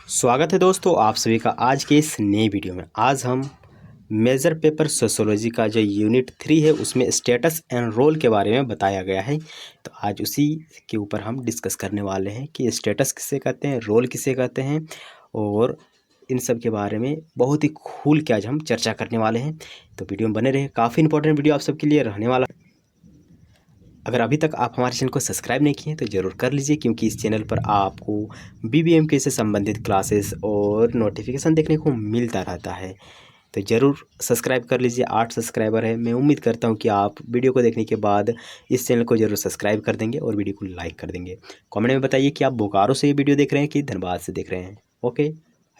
स्वागत है दोस्तों आप सभी का आज के इस नए वीडियो में। आज हम मेजर पेपर सोशियोलॉजी का जो यूनिट 3 है उसमें स्टेटस एंड रोल के बारे में बताया गया है। तो आज उसी के ऊपर हम डिस्कस करने वाले हैं कि स्टेटस किसे कहते हैं, रोल किसे कहते हैं और इन सब के बारे में बहुत ही खुल के आज हम चर्चा करने वाले हैं। तो वीडियो में बने रहे, काफ़ी इंपॉर्टेंट वीडियो आप सबके लिए रहने वाला। अगर अभी तक आप हमारे चैनल को सब्सक्राइब नहीं किए तो ज़रूर कर लीजिए, क्योंकि इस चैनल पर आपको BBMK से संबंधित क्लासेस और नोटिफिकेशन देखने को मिलता रहता है। तो ज़रूर सब्सक्राइब कर लीजिए। 8 सब्सक्राइबर है। मैं उम्मीद करता हूँ कि आप वीडियो को देखने के बाद इस चैनल को ज़रूर सब्सक्राइब कर देंगे और वीडियो को लाइक कर देंगे। कमेंट में बताइए कि आप बोकारो से ये वीडियो देख रहे हैं कि धनबाद से देख रहे हैं। ओके,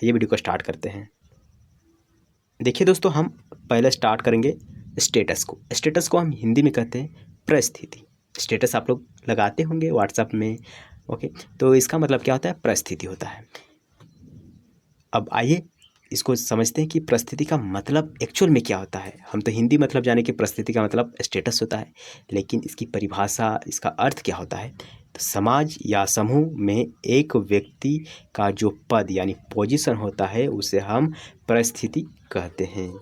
ये वीडियो को स्टार्ट करते हैं। देखिए दोस्तों, हम पहले स्टार्ट करेंगे स्टेटस को। स्टेटस को हम हिंदी में कहते हैं परिस्थिति। स्टेटस आप लोग लगाते होंगे व्हाट्सएप में। ओके, तो इसका मतलब क्या होता है? परिस्थिति होता है। अब आइए इसको समझते हैं कि परिस्थिति का मतलब एक्चुअल में क्या होता है। हम तो हिंदी मतलब जाने कि परिस्थिति का मतलब स्टेटस होता है, लेकिन इसकी परिभाषा, इसका अर्थ क्या होता है? तो समाज या समूह में एक व्यक्ति का जो पद यानी पोजीशन होता है उसे हम परिस्थिति कहते हैं।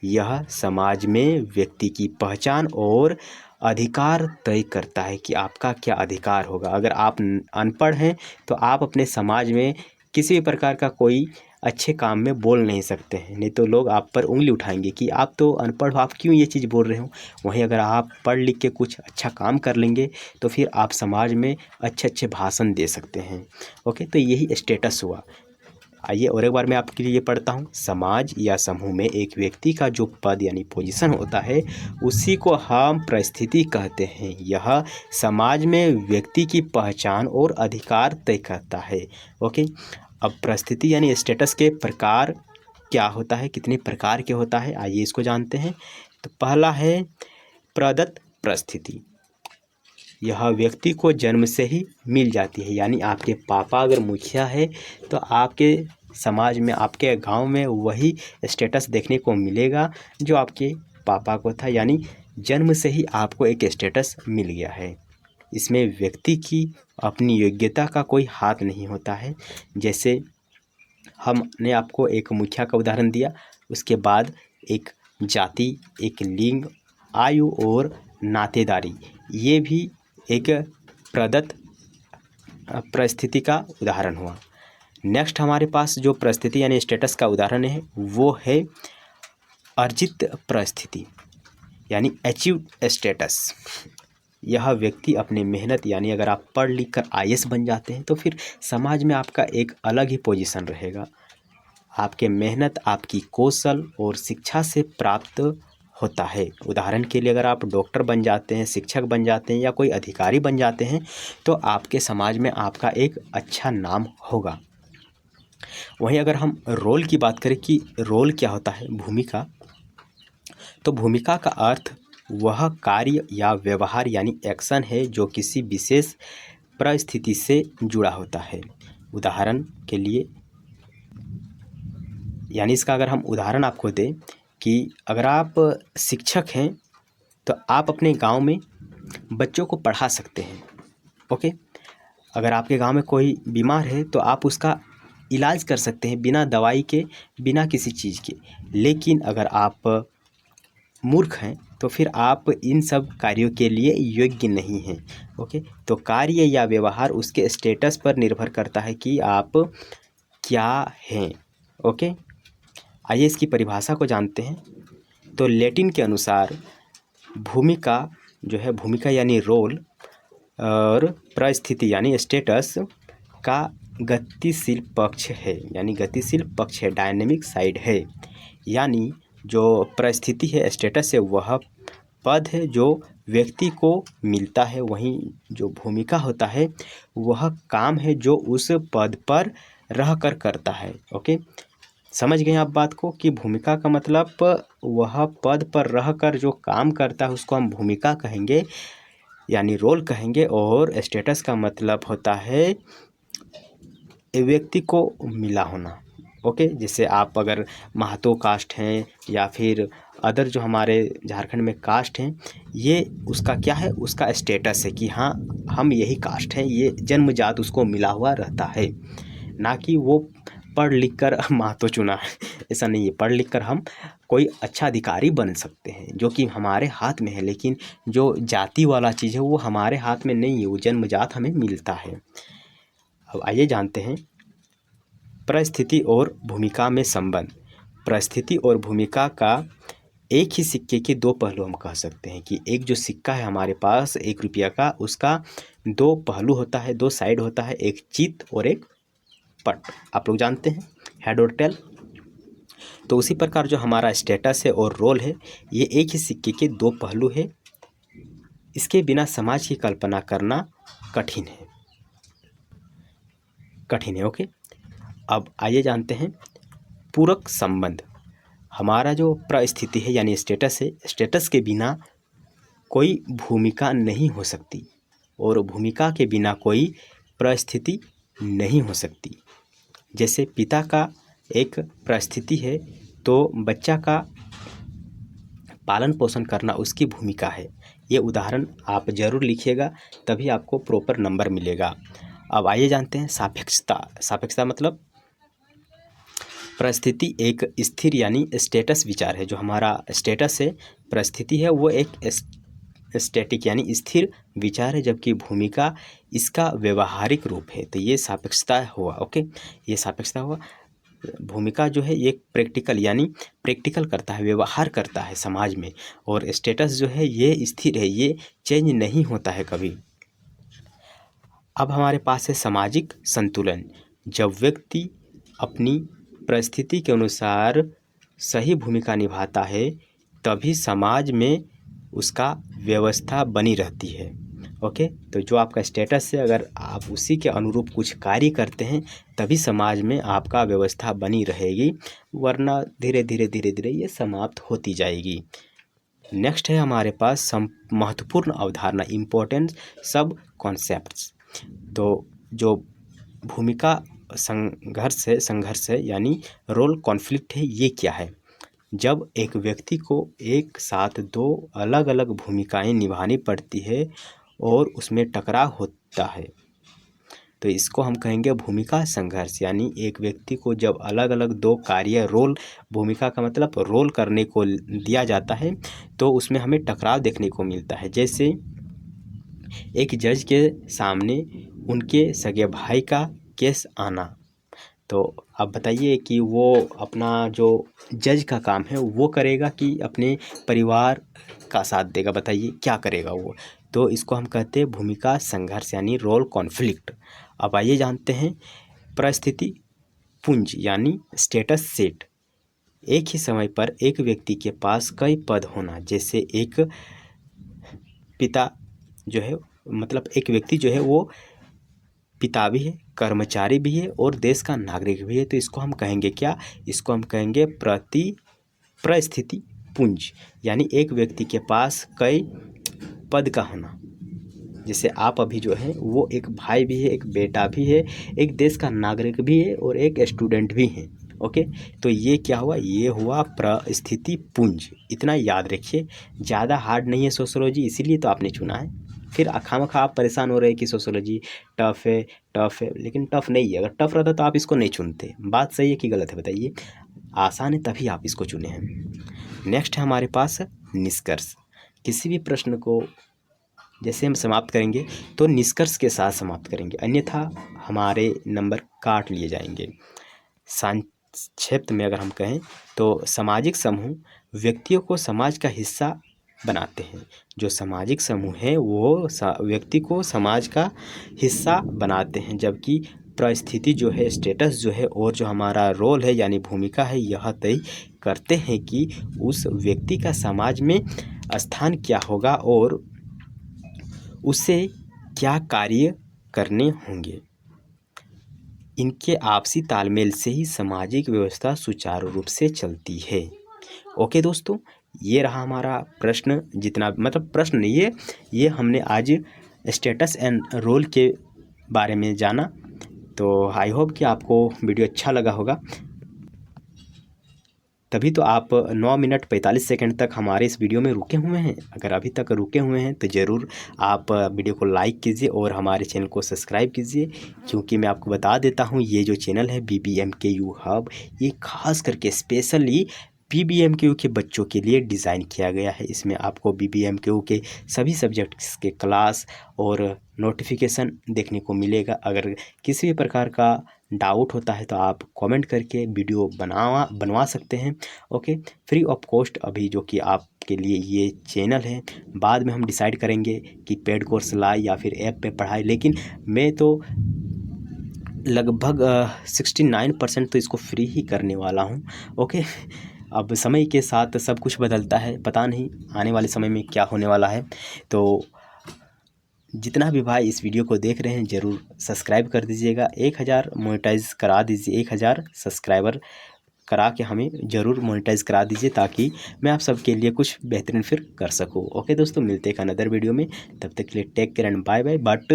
यह समाज में व्यक्ति की पहचान और अधिकार तय करता है कि आपका क्या अधिकार होगा। अगर आप अनपढ़ हैं तो आप अपने समाज में किसी भी प्रकार का कोई अच्छे काम में बोल नहीं सकते हैं, नहीं तो लोग आप पर उंगली उठाएंगे कि आप तो अनपढ़ हो, आप क्यों ये चीज़ बोल रहे हो। वहीं अगर आप पढ़ लिख के कुछ अच्छा काम कर लेंगे तो फिर आप समाज में अच्छे अच्छे भाषण दे सकते हैं। ओके, तो यही स्टेटस हुआ। आइए और एक बार मैं आपके लिए पढ़ता हूँ। समाज या समूह में एक व्यक्ति का जो पद यानी पोजीशन होता है उसी को हम परिस्थिति कहते हैं। यह समाज में व्यक्ति की पहचान और अधिकार तय करता है। ओके, अब परिस्थिति यानी स्टेटस के प्रकार क्या होता है, कितने प्रकार के होता है, आइए इसको जानते हैं। तो पहला है प्रदत्त परिस्थिति। यह व्यक्ति को जन्म से ही मिल जाती है, यानी आपके पापा अगर मुखिया है तो आपके समाज में, आपके गांव में वही स्टेटस देखने को मिलेगा जो आपके पापा को था, यानी जन्म से ही आपको एक स्टेटस मिल गया है। इसमें व्यक्ति की अपनी योग्यता का कोई हाथ नहीं होता है। जैसे हमने आपको एक मुखिया का उदाहरण दिया, उसके बाद एक जाति, एक लिंग, आयु और नातेदारी, ये भी एक प्रदत्त परिस्थिति का उदाहरण हुआ। नेक्स्ट हमारे पास जो परिस्थिति यानी स्टेटस का उदाहरण है वो है अर्जित परिस्थिति यानी अचीव्ड स्टेटस। यह व्यक्ति अपनी मेहनत, यानी अगर आप पढ़ लिख कर IAS बन जाते हैं तो फिर समाज में आपका एक अलग ही पोजीशन रहेगा। आपके मेहनत, आपकी कौशल और शिक्षा से प्राप्त होता है। उदाहरण के लिए अगर आप डॉक्टर बन जाते हैं, शिक्षक बन जाते हैं या कोई अधिकारी बन जाते हैं तो आपके समाज में आपका एक अच्छा नाम होगा। वहीं अगर हम रोल की बात करें कि रोल क्या होता है, भूमिका, तो भूमिका का अर्थ वह कार्य या व्यवहार यानी एक्शन है जो किसी विशेष परिस्थिति से जुड़ा होता है। उदाहरण के लिए, यानी इसका अगर हम उदाहरण आपको दें कि अगर आप शिक्षक हैं तो आप अपने गांव में बच्चों को पढ़ा सकते हैं। ओके, अगर आपके गांव में कोई बीमार है तो आप उसका इलाज कर सकते हैं बिना दवाई के, बिना किसी चीज़ के। लेकिन अगर आप मूर्ख हैं तो फिर आप इन सब कार्यों के लिए योग्य नहीं हैं। ओके, तो कार्य या व्यवहार उसके स्टेटस पर निर्भर करता है कि आप क्या हैं। ओके, आइए इसकी परिभाषा को जानते हैं। तो लैटिन के अनुसार भूमिका जो है, भूमिका यानी रोल, और परिस्थिति यानी स्टेटस का गतिशील पक्ष है, यानी गतिशील पक्ष है, डायनेमिक साइड है। यानी जो परिस्थिति है, स्टेटस है, वह पद है जो व्यक्ति को मिलता है। वहीं जो भूमिका होता है वह काम है जो उस पद पर रहकर करता है। ओके, समझ गए आप बात को कि भूमिका का मतलब वह पद पर रहकर जो काम करता है उसको हम भूमिका कहेंगे यानी रोल कहेंगे। और स्टेटस का मतलब होता है व्यक्ति को मिला होना। ओके, जैसे आप अगर महतो कास्ट हैं या फिर अदर जो हमारे झारखंड में कास्ट हैं, ये उसका क्या है, उसका स्टेटस है कि हाँ हम यही कास्ट हैं, ये जन्मजात उसको मिला हुआ रहता है, ना कि वो पढ़ लिख कर महतो चुना है, ऐसा नहीं है। पढ़ लिख कर हम कोई अच्छा अधिकारी बन सकते हैं जो कि हमारे हाथ में है, लेकिन जो जाति वाला चीज़ है वो हमारे हाथ में नहीं है, वो जन्मजात हमें मिलता है। अब आइए जानते हैं परिस्थिति और भूमिका में संबंध। परिस्थिति और भूमिका का एक ही सिक्के के दो पहलू हम कह सकते हैं कि एक जो सिक्का है हमारे पास 1 रुपया का, उसका 2 पहलू होता है, 2 साइड होता है, एक चित और एक पट। आप लोग जानते हैं हेड और टेल। तो उसी प्रकार जो हमारा स्टेटस है और रोल है, ये एक ही सिक्के के 2 पहलू है। इसके बिना समाज की कल्पना करना कठिन है, ओके। अब आइए जानते हैं पूरक संबंध। हमारा जो परिस्थिति है यानी स्टेटस है, स्टेटस के बिना कोई भूमिका नहीं हो सकती और भूमिका के बिना कोई परिस्थिति नहीं हो सकती। जैसे पिता का एक परिस्थिति है तो बच्चा का पालन पोषण करना उसकी भूमिका है। ये उदाहरण आप ज़रूर लिखिएगा, तभी आपको प्रॉपर नंबर मिलेगा। अब आइए जानते हैं सापेक्षता। सापेक्षता मतलब परिस्थिति एक स्थिर यानी स्टेटस विचार है। जो हमारा स्टेटस है, परिस्थिति है, वो एक स्टैटिक यानी स्थिर विचार है, जबकि भूमिका इसका व्यवहारिक रूप है। तो ये सापेक्षता हुआ, ओके। ये सापेक्षता हुआ। भूमिका जो है ये प्रैक्टिकल यानी प्रैक्टिकल करता है, व्यवहार करता है समाज में, और स्टेटस जो है ये स्थिर है, ये चेंज नहीं होता है कभी। अब हमारे पास है सामाजिक संतुलन। जब व्यक्ति अपनी परिस्थिति के अनुसार सही भूमिका निभाता है तभी समाज में उसका व्यवस्था बनी रहती है, ओके। तो जो आपका स्टेटस है, अगर आप उसी के अनुरूप कुछ कार्य करते हैं तभी समाज में आपका व्यवस्था बनी रहेगी, वरना धीरे धीरे ये समाप्त होती जाएगी। नेक्स्ट है हमारे पास महत्वपूर्ण अवधारणा, इम्पोर्टेंट सब कॉन्सेप्ट्स। तो जो भूमिका संघर्ष है यानी रोल कॉन्फ्लिक्ट है, ये क्या है? जब एक व्यक्ति को एक साथ 2 अलग अलग भूमिकाएं निभानी पड़ती है और उसमें टकराव होता है, तो इसको हम कहेंगे भूमिका संघर्ष। यानी एक व्यक्ति को जब अलग अलग 2 कार्य, रोल, भूमिका का मतलब रोल करने को दिया जाता है तो उसमें हमें टकराव देखने को मिलता है। जैसे एक जज के सामने उनके सगे भाई का केस आना, तो अब बताइए कि वो अपना जो जज का काम है वो करेगा कि अपने परिवार का साथ देगा? बताइए क्या करेगा वो? तो इसको हम कहते हैं भूमिका संघर्ष यानी रोल कॉन्फ्लिक्ट। अब आइए जानते हैं परिस्थिति पुंज यानी स्टेटस सेट। एक ही समय पर एक व्यक्ति के पास कई पद होना, जैसे एक पिता जो है, मतलब एक व्यक्ति जो है वो पिता भी है, कर्मचारी भी है और देश का नागरिक भी है। तो इसको हम कहेंगे क्या? इसको हम कहेंगे परिस्थिति पुंज। यानी एक व्यक्ति के पास कई पद का होना, जैसे आप अभी जो है वो एक भाई भी है, एक बेटा भी है, एक देश का नागरिक भी है और एक स्टूडेंट भी है, ओके। तो ये क्या हुआ? ये हुआ परिस्थिति पुंज। इतना याद रखिए, ज़्यादा हार्ड नहीं है सोशियोलॉजी, इसीलिए तो आपने चुना है। फिर खामखा आप परेशान हो रहे हैं कि सोशियोलॉजी टफ़ है, लेकिन टफ़ नहीं है। अगर टफ़ रहता तो आप इसको नहीं चुनते। बात सही है कि गलत है? बताइए। आसान है तभी आप इसको चुने हैं। नेक्स्ट है हमारे पास निष्कर्ष। किसी भी प्रश्न को जैसे हम समाप्त करेंगे तो निष्कर्ष के साथ समाप्त करेंगे, अन्यथा हमारे नंबर काट लिए जाएंगे। संक्षिप्त में अगर हम कहें तो सामाजिक समूह व्यक्तियों को समाज का हिस्सा बनाते हैं। जो सामाजिक समूह है वो व्यक्ति को समाज का हिस्सा बनाते हैं, जबकि परिस्थिति जो है, स्टेटस जो है और जो हमारा रोल है यानी भूमिका है, यह तय करते हैं कि उस व्यक्ति का समाज में स्थान क्या होगा और उसे क्या कार्य करने होंगे। इनके आपसी तालमेल से ही सामाजिक व्यवस्था सुचारू रूप से चलती है। ओके दोस्तों, ये रहा हमारा प्रश्न। जितना मतलब प्रश्न नहीं, ये हमने आज स्टेटस एंड रोल के बारे में जाना। तो आई होप कि आपको वीडियो अच्छा लगा होगा। तभी तो आप 9 मिनट 45 सेकंड तक हमारे इस वीडियो में रुके हुए हैं। अगर अभी तक रुके हुए हैं तो ज़रूर आप वीडियो को लाइक कीजिए और हमारे चैनल को सब्सक्राइब कीजिए, क्योंकि मैं आपको बता देता हूँ ये जो चैनल है BBMKU हब, ये खास करके स्पेशली BBMKU के बच्चों के लिए डिज़ाइन किया गया है। इसमें आपको BBMKU के सभी सब्जेक्ट्स के क्लास और नोटिफिकेशन देखने को मिलेगा। अगर किसी भी प्रकार का डाउट होता है तो आप कमेंट करके वीडियो बनवा सकते हैं। ओके, फ्री ऑफ कॉस्ट अभी जो कि आपके लिए ये चैनल है। बाद में हम डिसाइड करेंगे कि पेड कोर्स लाए या फिर ऐप पे पढ़ाए, लेकिन मैं तो लगभग 69% तो इसको फ्री ही करने वाला हूँ। ओके, अब समय के साथ सब कुछ बदलता है, पता नहीं आने वाले समय में क्या होने वाला है। तो जितना भी भाई इस वीडियो को देख रहे हैं ज़रूर सब्सक्राइब कर दीजिएगा। 1000 मोनेटाइज करा दीजिए, 1000 सब्सक्राइबर करा के हमें ज़रूर मोनेटाइज करा दीजिए, ताकि मैं आप सबके लिए कुछ बेहतरीन फिर कर सकूँ। ओके दोस्तों, मिलते हैं अनदर वीडियो में, तब तक के लिए take care and bye bye. But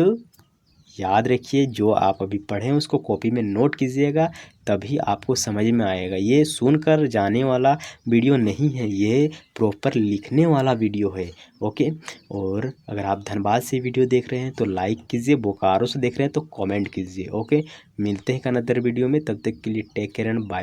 याद रखिए, जो आप अभी पढ़ें उसको कॉपी में नोट कीजिएगा, तभी आपको समझ में आएगा। ये सुनकर जाने वाला वीडियो नहीं है, ये प्रॉपर लिखने वाला वीडियो है। ओके, और अगर आप धनबाद से वीडियो देख रहे हैं तो लाइक कीजिए, बोकारो से देख रहे हैं तो कमेंट कीजिए। ओके, मिलते हैं अनदर वीडियो में, तब तक के लिए टेक केयर एंड बाय।